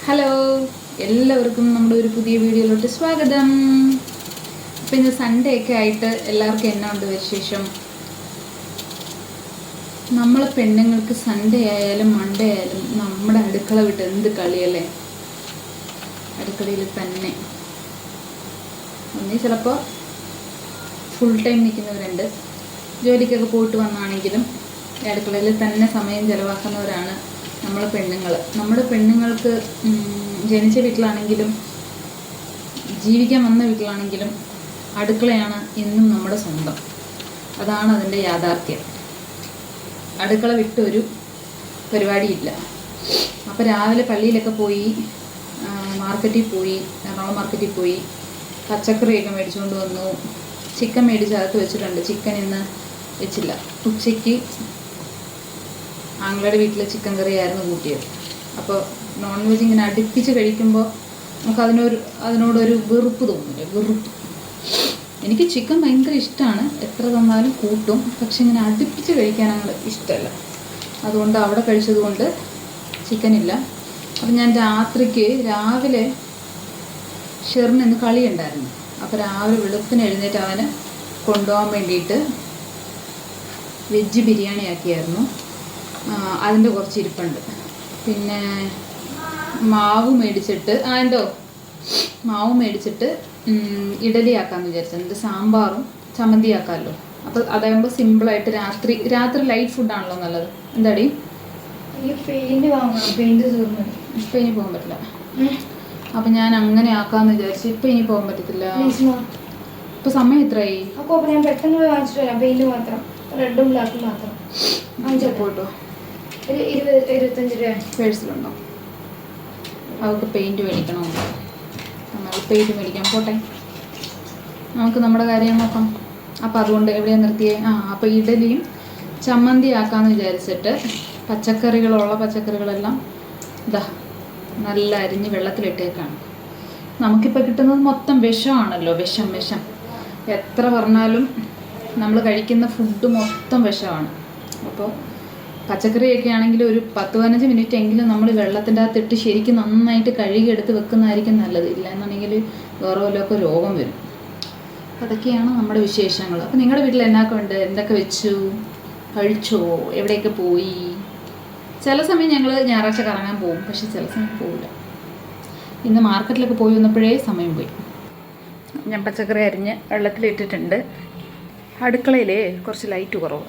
Hello, എല്ലാവർക്കും നമ്മുടെ ഒരു പുതിയ വീഡിയോയിലോട്ട് സ്വാഗതം. അപ്പോൾ ഇന്ന് സൺഡേ ഒക്കെ ആയിട്ട് എല്ലാവർക്കും എന്നാ ഉണ്ട് വിശേഷം? നമ്മളെ പെണ്ണുങ്ങൾക്ക് സൺഡേ ആയാലും മൺഡേ ആയാലും നമ്മുടെ അടുക്കള വിട്ട് എന്ത് കളിയല്ലേ. അടുക്കളയിൽ തന്നെ ഒന്നീ ചിലപ്പോൾ ഫുൾ ടൈം നിൽക്കുന്നവരുണ്ട്. ജോലിക്കൊക്കെ പോയിട്ട് വന്നാണെങ്കിലും അടുക്കളയിൽ തന്നെ സമയം ചിലവാക്കുന്നവരാണ് നമ്മളെ പെണ്ണുങ്ങൾ. നമ്മുടെ പെണ്ണുങ്ങൾക്ക് ജനിച്ച വീട്ടിലാണെങ്കിലും ജീവിക്കാൻ വന്ന വീട്ടിലാണെങ്കിലും അടുക്കളയാണ് എന്നും നമ്മുടെ സ്വന്തം. അതാണ് അതിൻ്റെ യാഥാർത്ഥ്യം. അടുക്കള വിട്ടൊരു പരിപാടിയില്ല. അപ്പോൾ രാവിലെ പള്ളിയിലൊക്കെ പോയി, മാർക്കറ്റിൽ പോയി, എറണാകുളം മാർക്കറ്റിൽ പോയി പച്ചക്കറിയൊക്കെ മേടിച്ചുകൊണ്ട് വന്നു. ചിക്കൻ മേടിച്ച് അകത്ത് വെച്ചിട്ടുണ്ട്. ചിക്കൻ ഇന്ന് വെച്ചില്ല. ഉച്ചയ്ക്ക് ആങ്ങളുടെ വീട്ടിലെ ചിക്കൻ കറിയായിരുന്നു കൂട്ടിയത്. അപ്പോൾ നോൺ വെജ് ഇങ്ങനെ അടുപ്പിച്ച് കഴിക്കുമ്പോൾ നമുക്ക് അതിനോടൊരു വെറുപ്പ് തോന്നില്ലേ, വെറുപ്പ്. എനിക്ക് ചിക്കൻ ഭയങ്കര ഇഷ്ടമാണ്, എത്ര തന്നാലും കൂട്ടും. പക്ഷെ ഇങ്ങനെ അടുപ്പിച്ച് കഴിക്കാൻ അങ്ങനെ ഇഷ്ടമല്ല. അതുകൊണ്ട് അവിടെ കഴിച്ചതുകൊണ്ട് ചിക്കനില്ല. അപ്പം ഞാൻ രാവിലെ ഷെറിന് ഇന്ന് കളിയുണ്ടായിരുന്നു. അപ്പോൾ രാവിലെ വെളുപ്പിന് എഴുന്നേറ്റ് അവന് കൊണ്ടുപോകാൻ വേണ്ടിയിട്ട് വെജ് ബിരിയാണി ആക്കിയായിരുന്നു. അതിൻ്റെ കുറച്ച് ഇരിപ്പുണ്ട്. പിന്നെ മാവ് മേടിച്ചിട്ട് ഇഡലി ആക്കാമെന്ന് വിചാരിച്ചു. എന്നിട്ട് സാമ്പാറും ചമ്മന്തി ആക്കാമല്ലോ. അപ്പോൾ അതാകുമ്പോൾ സിമ്പിളായിട്ട് രാത്രി ലൈറ്റ് ഫുഡാണല്ലോ നല്ലത്. എന്താടി? പെയിൻറ്റ് പോകാൻ പറ്റില്ല. അപ്പം ഞാൻ അങ്ങനെ ആക്കാമെന്ന് വിചാരിച്ചു. ഇപ്പം ഇനി പോകാൻ പറ്റത്തില്ല. ഇപ്പം സമയം എത്രയായി? അപ്പോൾ ഞാൻ പെട്ടെന്ന് വാങ്ങിച്ചിട്ട് വരാം. പെയിൻറ്റ് മാത്രം, റെഡും ബ്ലാക്കും മാത്രം പോയിട്ടോ. ഒരു 20-25 രൂപ പേഴ്സിലുണ്ടോ? അവൾക്ക് പെയിൻറ്റ് മേടിക്കണോ? നമ്മൾ പെയിൻറ്റ് മേടിക്കാം. പോട്ടെ, നമുക്ക് നമ്മുടെ കാര്യം നോക്കാം. അപ്പോൾ അതുകൊണ്ട് എവിടെയാണ് നിർത്തിയേ? അപ്പോൾ ഇഡലിയും ചമ്മന്തി ആക്കാമെന്ന് വിചാരിച്ചിട്ട് പച്ചക്കറികളെല്ലാം ഇതാ നല്ല അരിഞ്ഞ് വെള്ളത്തിലിട്ടേക്കാണ്. നമുക്കിപ്പോൾ കിട്ടുന്നത് മൊത്തം വിഷമാണല്ലോ. വിഷം. എത്ര പറഞ്ഞാലും നമ്മൾ കഴിക്കുന്ന ഫുഡ് മൊത്തം വിഷമാണ്. അപ്പോൾ പച്ചക്കറിയൊക്കെ ആണെങ്കിൽ ഒരു 10-15 മിനിറ്റ് എങ്കിലും നമ്മൾ വെള്ളത്തിൻ്റെ അകത്തിട്ട് ശരിക്കും നന്നായിട്ട് കഴുകിയെടുത്ത് വെക്കുന്നതായിരിക്കും നല്ലത്. ഇല്ല എന്നുണ്ടെങ്കിൽ വേറെ വല്ലതൊക്കെ രോഗം വരും. അതൊക്കെയാണ് നമ്മുടെ വിശേഷങ്ങൾ. അപ്പോൾ നിങ്ങളുടെ വീട്ടിൽ എന്നൊക്കെ ഉണ്ട്? എന്തൊക്കെ വെച്ചു? കഴിച്ചോ? എവിടെയൊക്കെ പോയി? ചില സമയം ഞങ്ങൾ ഞായറാഴ്ച കറങ്ങാൻ പോകും, പക്ഷെ ചില സമയം പോവില്ല. ഇന്ന് മാർക്കറ്റിലൊക്കെ പോയി വന്നപ്പോഴേ സമയം പോയി. ഞാൻ പച്ചക്കറി അരിഞ്ഞ് വെള്ളത്തിലിട്ടിട്ടുണ്ട്. അടുക്കളയിൽ കുറച്ച് ലൈറ്റ് കുറവ്.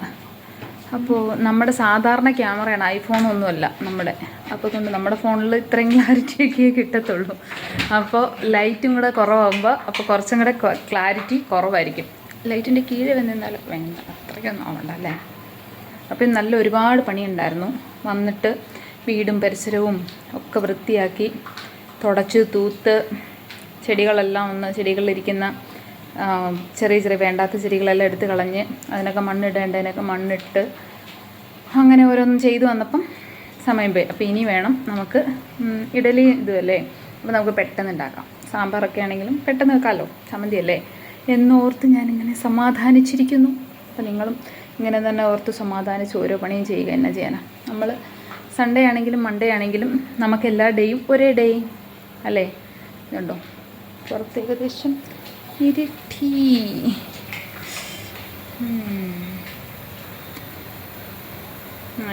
അപ്പോൾ നമ്മുടെ സാധാരണ ക്യാമറയാണ്, ഐഫോണൊന്നുമല്ല നമ്മുടെ. അപ്പോൾ കൊണ്ട് നമ്മുടെ ഫോണിൽ ഇത്രയും ക്ലാരിറ്റിയൊക്കെ കിട്ടത്തുള്ളൂ. അപ്പോൾ ലൈറ്റും കൂടെ കുറവാകുമ്പോൾ അപ്പോൾ കുറച്ചും കൂടെ ക്ലാരിറ്റി കുറവായിരിക്കും. ലൈറ്റിൻ്റെ കീഴെ വന്നിരുന്നാലും വേണ്ട, അത്രയ്ക്കൊന്നും ആവണ്ട അല്ലേ. അപ്പം നല്ല ഒരുപാട് പണിയുണ്ടായിരുന്നു. വന്നിട്ട് വീടും പരിസരവും ഒക്കെ വൃത്തിയാക്കി തുടച്ച് തൂത്ത് ചെടികളിലിരിക്കുന്ന ചെറിയ വേണ്ടാത്ത ചെടികളെല്ലാം എടുത്ത് കളഞ്ഞ് അതിനൊക്കെ മണ്ണിടേണ്ടതിനൊക്കെ മണ്ണിട്ട് അങ്ങനെ ഓരോന്നും ചെയ്തു വന്നപ്പം സമയം പോയി. അപ്പോൾ ഇനി വേണം നമുക്ക് ഇഡലി ഇതുമല്ലേ, അപ്പോൾ നമുക്ക് പെട്ടെന്ന് ഉണ്ടാക്കാം. സാമ്പാറൊക്കെ ആണെങ്കിലും പെട്ടെന്ന് വെക്കാമല്ലോ, ചമ്മന്തി അല്ലേ എന്നോർത്ത് ഞാനിങ്ങനെ സമാധാനിച്ചിരിക്കുന്നു. അപ്പോൾ നിങ്ങളും ഇങ്ങനെ തന്നെ ഓർത്ത് സമാധാനിച്ച് ഓരോ പണിയും ചെയ്യുക. എന്നാ ചെയ്യാനാ? നമ്മൾ സൺഡേ ആണെങ്കിലും മൺഡേ ആണെങ്കിലും നമുക്ക് എല്ലാ ഡേയും ഒരേ ഡേ അല്ലേ. ഇതുണ്ടോ പുറത്ത് ഏകദേശം ഇരുട്ടി.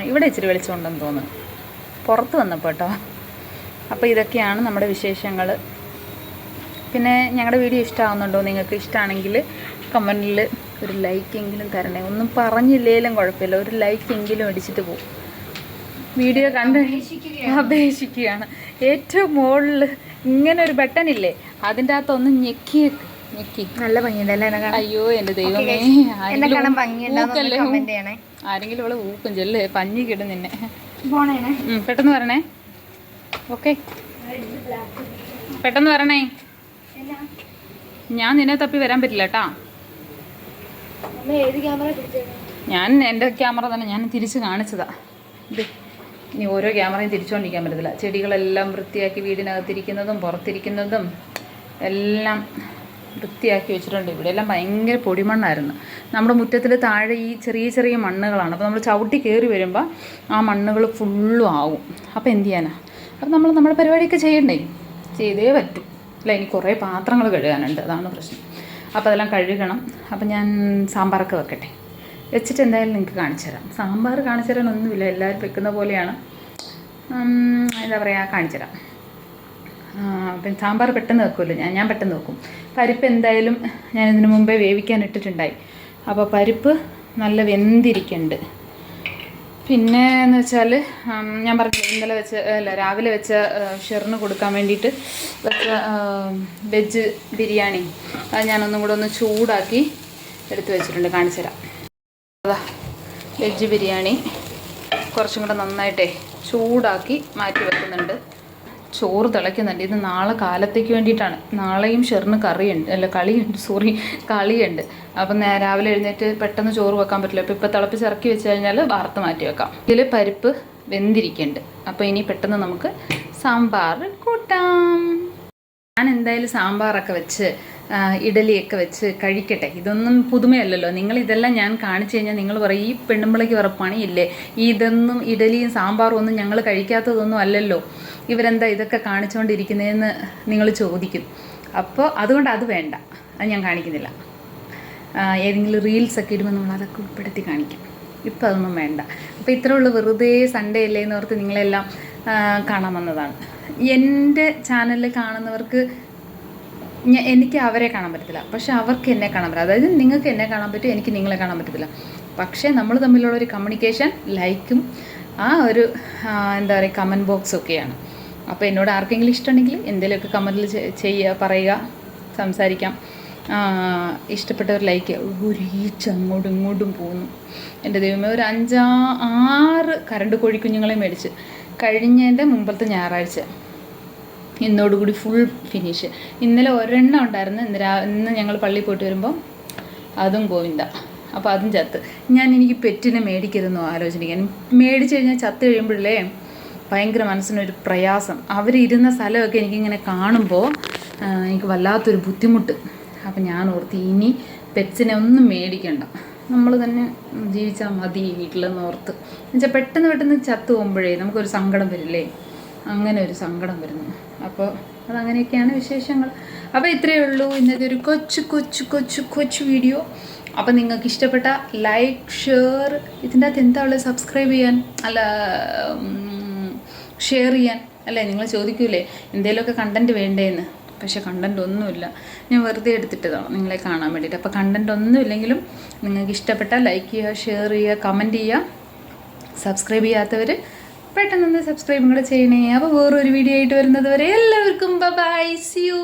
ഇവിടെ ഇച്ചിരി വെളിച്ചമുണ്ടെന്ന് തോന്നുന്നു പുറത്ത് വന്നപ്പോൾ കേട്ടോ. അപ്പോൾ ഇതൊക്കെയാണ് നമ്മുടെ വിശേഷങ്ങൾ. പിന്നെ ഞങ്ങളുടെ വീഡിയോ ഇഷ്ടമാകുന്നുണ്ടോ? നിങ്ങൾക്ക് ഇഷ്ടമാണെങ്കിൽ കമൻറ്റിൽ ഒരു ലൈക്കെങ്കിലും തരണേ. ഒന്നും പറഞ്ഞില്ലേലും കുഴപ്പമില്ല, ഒരു ലൈക്കെങ്കിലും അടിച്ചിട്ട് പോകും. വീഡിയോ കണ്ട് അപേക്ഷിക്കുകയാണ്. ഏറ്റവും മുകളിൽ ഇങ്ങനെ ഒരു ബട്ടണില്ലേ, അതിൻ്റെ അകത്തൊന്ന് ഞെക്കി നല്ല ഭംഗിയുണ്ടല്ലേ. അയ്യോ എൻ്റെ ദൈവമേ, ആരെങ്കിലും ഇവിടെ ഊക്കും ചെല്ലേ, പഞ്ഞി കിടും നിന്നെ. പെട്ടെന്ന് വരണേ. ഓക്കെ, പെട്ടെന്ന് വരണേ. ഞാൻ നിന്നെ തപ്പി വരാൻ പറ്റില്ല കേട്ടാ. ഞാൻ എൻ്റെ ക്യാമറ തന്നെ ഞാൻ തിരിച്ച് കാണിച്ചതാ. ഇത് ഇനി ഓരോ ക്യാമറയും തിരിച്ചുകൊണ്ടിരിക്കാൻ പറ്റത്തില്ല. ചെടികളെല്ലാം വൃത്തിയാക്കി വീടിനകത്തിരിക്കുന്നതും പുറത്തിരിക്കുന്നതും എല്ലാം വൃത്തിയാക്കി വെച്ചിട്ടുണ്ട്. ഇവിടെയെല്ലാം ഭയങ്കര പൊടിമണ്ണായിരുന്നു. നമ്മുടെ മുറ്റത്തിൽ താഴെ ഈ ചെറിയ മണ്ണുകളാണ്. അപ്പോൾ നമ്മൾ ചവിട്ടി കയറി വരുമ്പോൾ ആ മണ്ണുകൾ ഫുള്ളും ആവും. അപ്പോൾ എന്ത് ചെയ്യാനാ? അപ്പം നമ്മൾ നമ്മുടെ പരിപാടിയൊക്കെ ചെയ്യണ്ടേ, ചെയ്തേ പറ്റും അല്ല. ഇനി കുറേ പാത്രങ്ങൾ കഴുകാനുണ്ട്, അതാണ് പ്രശ്നം. അപ്പോൾ അതെല്ലാം കഴുകണം. അപ്പം ഞാൻ സാമ്പാറൊക്കെ വെക്കട്ടെ, വെച്ചിട്ട് എന്തായാലും നിങ്ങൾക്ക് കാണിച്ചു തരാം. സാമ്പാർ കാണിച്ചു തരാനൊന്നുമില്ല, എല്ലാവരും വെക്കുന്ന പോലെയാണ്. എന്താ പറയുക, കാണിച്ചു തരാം. പിന്നെ സാമ്പാർ പെട്ടെന്ന് വെക്കുമല്ലോ, ഞാൻ പെട്ടെന്ന് വെക്കും. പരിപ്പ് എന്തായാലും ഞാൻ ഇതിനു മുമ്പേ വേവിക്കാൻ ഇട്ടിട്ടുണ്ടായി. അപ്പോൾ പരിപ്പ് നല്ല വെന്തിരിക്കുന്നുണ്ട്. പിന്നെ എന്ന് വെച്ചാൽ ഞാൻ പറഞ്ഞില്ല, ഇന്നലെ രാവിലെ വെച്ച ഷെറിന് കൊടുക്കാൻ വേണ്ടിയിട്ട് വെച്ച വെജ് ബിരിയാണി, അത് ഞാനൊന്നും കൂടെ ഒന്ന് ചൂടാക്കി എടുത്ത് വെച്ചിട്ടുണ്ട്, കാണിച്ചു തരാം. അതാ വെജ് ബിരിയാണി കുറച്ചും കൂടെ നന്നായിട്ടേ ചൂടാക്കി മാറ്റി വെക്കുന്നുണ്ട്. ചോറ് തിളയ്ക്കുന്നുണ്ട്. ഇത് നാളെ കാലത്തേക്ക് വേണ്ടിയിട്ടാണ്. നാളെയും ഷെറിന് കളിയുണ്ട്. അപ്പം രാവിലെ എഴുന്നേറ്റ് പെട്ടെന്ന് ചോറ് വെക്കാൻ പറ്റില്ല. അപ്പോൾ ഇപ്പോൾ തിളപ്പിച്ചിറക്കി വെച്ച് കഴിഞ്ഞാൽ വാർത്ത് മാറ്റി വെക്കാം. ഇതിൽ പരിപ്പ് വെന്തിരിക്കുന്നുണ്ട്. അപ്പോൾ ഇനി പെട്ടെന്ന് നമുക്ക് സാമ്പാർ കൂട്ടാം. ഞാൻ എന്തായാലും സാമ്പാറൊക്കെ വെച്ച് ഇഡലിയൊക്കെ വെച്ച് കഴിക്കട്ടെ. ഇതൊന്നും പുതുമയല്ലല്ലോ. നിങ്ങളിതെല്ലാം ഞാൻ കാണിച്ചു കഴിഞ്ഞാൽ നിങ്ങൾ പറയും, ഈ പെണ്ണുമ്പിളയ്ക്ക് വേറെ പണിയില്ലേ, ഇതൊന്നും ഇഡലിയും സാമ്പാറും ഒന്നും ഞങ്ങൾ കഴിക്കാത്തതൊന്നും അല്ലല്ലോ, ഇവരെന്താ ഇതൊക്കെ കാണിച്ചുകൊണ്ടിരിക്കുന്നതെന്ന് നിങ്ങൾ ചോദിക്കും. അപ്പോൾ അതുകൊണ്ട് അത് വേണ്ട, അത് ഞാൻ കാണിക്കുന്നില്ല. ഏതെങ്കിലും റീൽസൊക്കെ ഇടുമ്പോൾ നമ്മൾ അതൊക്കെ ഉൾപ്പെടുത്തി കാണിക്കും. ഇപ്പം അതൊന്നും വേണ്ട. അപ്പോൾ ഇത്രേ ഉള്ളൂ, വെറുതെ സൺഡേ അല്ലേ എന്ന് ഓർത്ത് നിങ്ങളെല്ലാം കാണാൻ വന്നതാണ്. എൻ്റെ ചാനലിൽ കാണുന്നവർക്ക് എനിക്ക് അവരെ കാണാൻ പറ്റത്തില്ല, പക്ഷെ അവർക്ക് എന്നെ കാണാൻ പറ്റില്ല. അതായത് നിങ്ങൾക്ക് എന്നെ കാണാൻ പറ്റും, എനിക്ക് നിങ്ങളെ കാണാൻ പറ്റത്തില്ല. പക്ഷേ നമ്മൾ തമ്മിലുള്ള ഒരു കമ്മ്യൂണിക്കേഷൻ ലൈക്കും ആ ഒരു എന്താ പറയുക കമൻറ്റ് ബോക്സൊക്കെയാണ്. അപ്പോൾ എന്നോട് ആർക്കെങ്കിലും ഇഷ്ടമുണ്ടെങ്കിൽ എന്തെങ്കിലുമൊക്കെ കമൻറ്റിൽ പറയുക, സംസാരിക്കാം. ഇഷ്ടപ്പെട്ടവർ ലൈക്ക് ഒരു ഈച്ച അങ്ങോട്ടും ഇങ്ങോട്ടും പോകുന്നു. എൻ്റെ ദൈവമേ, ഒരു 5-6 കരണ്ട് കോഴിക്കുഞ്ഞുങ്ങളെ മേടിച്ച് കഴിഞ്ഞതിൻ്റെ മുമ്പത്തെ ഞായറാഴ്ച, ഇന്നോടുകൂടി ഫുൾ ഫിനിഷ്. ഇന്നലെ ഒരെണ്ണം ഉണ്ടായിരുന്നു. ഇന്ന് ഞങ്ങൾ പള്ളിയിൽ പോയിട്ട് വരുമ്പോൾ അതും ഗോവിന്ദ. അപ്പോൾ അതും ചത്ത്. എനിക്ക് പെറ്റിനെ മേടിക്കരുതെന്നോ ആലോചിക്കാൻ. മേടിച്ച് കഴിഞ്ഞാൽ ചത്ത് കഴിയുമ്പോഴേ ഭയങ്കര മനസ്സിനൊരു പ്രയാസം. അവരിരുന്ന സ്ഥലമൊക്കെ എനിക്കിങ്ങനെ കാണുമ്പോൾ എനിക്ക് വല്ലാത്തൊരു ബുദ്ധിമുട്ട്. അപ്പം ഞാൻ ഓർത്ത് ഇനി പെറ്റ്സിനെ ഒന്നും മേടിക്കണ്ട, നമ്മൾ തന്നെ ജീവിച്ചാൽ മതി വീട്ടിലെന്ന് ഓർത്ത്. എന്നുവെച്ചാൽ പെട്ടെന്ന് ചത്തു പോകുമ്പോഴേ നമുക്കൊരു സങ്കടം വരില്ലേ, അങ്ങനെ ഒരു സങ്കടം വരുന്നു. അപ്പോൾ അതങ്ങനെയൊക്കെയാണ് വിശേഷങ്ങൾ. അപ്പോൾ ഇത്രയേ ഉള്ളൂ ഇന്നത്തെ ഒരു കൊച്ചു വീഡിയോ. അപ്പോൾ നിങ്ങൾക്ക് ഇഷ്ടപ്പെട്ട ലൈക്ക്, ഷെയർ, ഇതിൻ്റെ അകത്ത് എന്താ ഉള്ളത്, സബ്സ്ക്രൈബ് ചെയ്യാൻ അല്ല ഷെയർ ചെയ്യാൻ അല്ലേ. നിങ്ങൾ ചോദിക്കൂലേ എന്തെങ്കിലുമൊക്കെ കണ്ടൻറ്റ് വേണ്ടേന്ന്. പക്ഷേ കണ്ടൻറ്റ് ഒന്നുമില്ല, ഞാൻ വെറുതെ എടുത്തിട്ടതാണ് നിങ്ങളെ കാണാൻ വേണ്ടിയിട്ട്. അപ്പോൾ കണ്ടൻറ്റ് ഒന്നും ഇല്ലെങ്കിലും നിങ്ങൾക്ക് ഇഷ്ടപ്പെട്ടാൽ ലൈക്ക് ചെയ്യുക, ഷെയർ ചെയ്യുക, കമൻറ്റ് ചെയ്യുക. സബ്സ്ക്രൈബ് ചെയ്യാത്തവർ പെട്ടെന്ന് സബ്സ്ക്രൈബും കൂടെ ചെയ്യണേ. അപ്പോൾ വേറൊരു വീഡിയോ ആയിട്ട് വരുന്നത് വരെ എല്ലാവർക്കും ബൈ, സീ യു.